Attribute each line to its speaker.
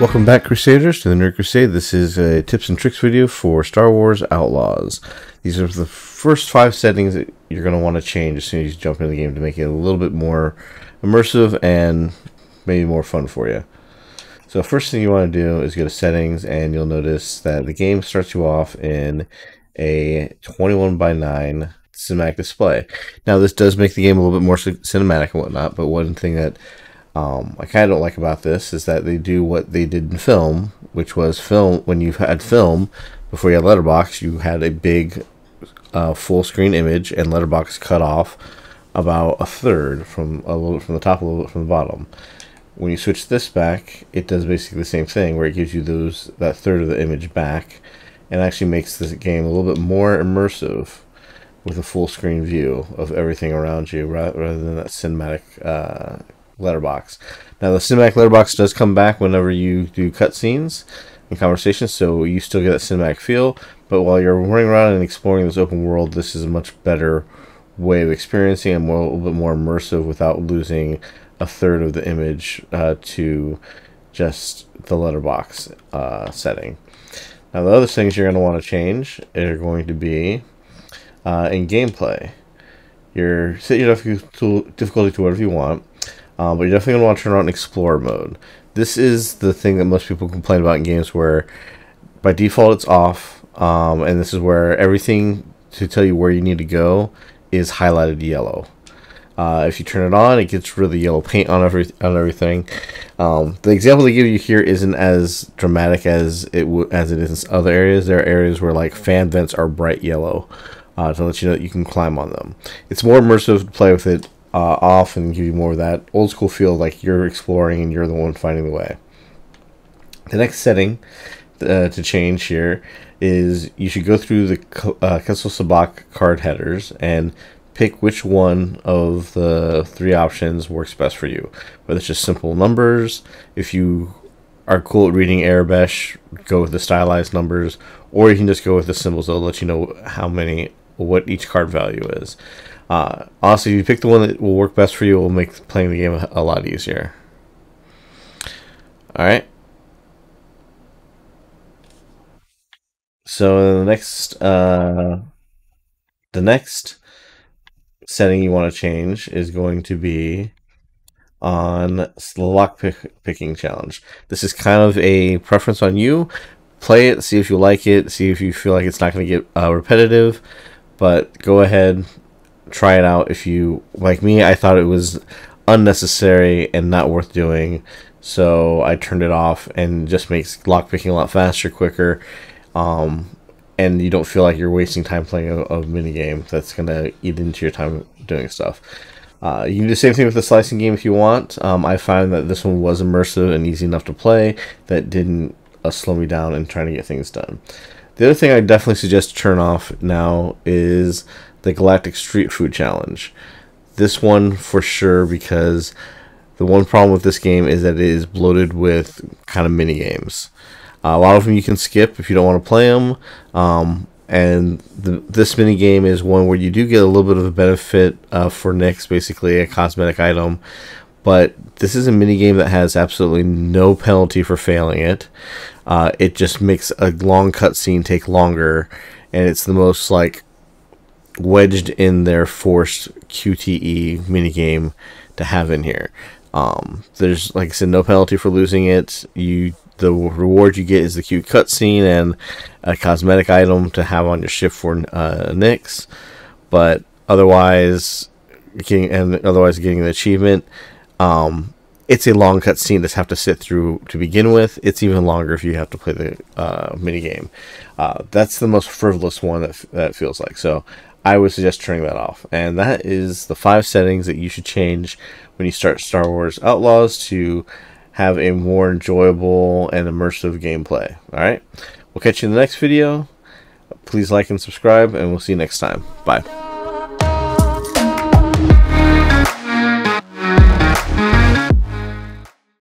Speaker 1: Welcome back, Crusaders, to the Nerd Crusade. This is a tips and tricks video for Star Wars Outlaws. These are the first 5 settings that you're going to want to change as soon as you jump into the game to make it a little bit more immersive and maybe more fun for you. So first thing you want to do is go to settings, and you'll notice that the game starts you off in a 21:9 cinematic display. Now this does make the game a little bit more cinematic and whatnot, but one thing that I kind of don't like about this is that they do what they did in film, which was film. When you had film before you had letterbox, you had a big full screen image, and letterbox cut off about a third from a little from the top, a little bit from the bottom. When you switch this back, it does basically the same thing, where it gives you that third of the image back, and actually makes this game a little bit more immersive with a full screen view of everything around you, rather than that cinematic letterbox. Now the cinematic letterbox does come back whenever you do cutscenes and conversations, so you still get that cinematic feel, but while you're running around and exploring this open world, this is a much better way of experiencing and a little bit more immersive without losing a third of the image to just the letterbox setting. Now the other things you're going to want to change are going to be in gameplay. Set your difficulty to whatever you want. But you're definitely going to want to turn on Explorer mode. This is the thing that most people complain about in games, where by default it's off, and this is where everything to tell you where you need to go is highlighted yellow. If you turn it on, it gets rid of the yellow paint on everything. The example they give you here isn't as dramatic as it is in other areas. There are areas where like fan vents are bright yellow to let you know that you can climb on them. It's more immersive to play with it off and give you more of that old school feel, like you're exploring and you're the one finding the way. The next setting to change here is you should go through the Kessel Sabak card headers and pick which one of the 3 options works best for you. Whether it's just simple numbers, if you are cool at reading Arabic, go with the stylized numbers, or you can just go with the symbols. They'll let you know what each card value is. Honestly, if you pick the one that will work best for you, it will make playing the game a lot easier. Alright. So the next setting you want to change is going to be on the lock picking challenge. This is kind of a preference on you. Play it, see if you like it, see if you feel like it's not going to get repetitive, but go ahead, try it out. If you, like me, I thought it was unnecessary and not worth doing, so I turned it off, and just makes lockpicking a lot faster, quicker, and you don't feel like you're wasting time playing a mini game that's gonna eat into your time doing stuff. You can do the same thing with the slicing game if you want. I found that this one was immersive and easy enough to play, that didn't slow me down in trying to get things done. The other thing I definitely suggest to turn off now is the Galactic Street Food Challenge. This one for sure, because the one problem with this game is that it is bloated with kind of mini games. A lot of them you can skip if you don't want to play them, and this mini game is one where you do get a little bit of a benefit for Nix, basically a cosmetic item, but this is a mini game that has absolutely no penalty for failing it. It just makes a long cutscene take longer, and it's the most like wedged in their forced QTE minigame to have in here. There's, like I said, no penalty for losing it. The reward you get is the cute cutscene and a cosmetic item to have on your ship for Nix, but otherwise getting the achievement. It's a long cutscene to have to sit through to begin with. It's even longer if you have to play the minigame. That's the most frivolous one that feels like. So I would suggest turning that off. And that is the 5 settings that you should change when you start Star Wars Outlaws to have a more enjoyable and immersive gameplay. Alright, we'll catch you in the next video. Please like and subscribe, and we'll see you next time. Bye.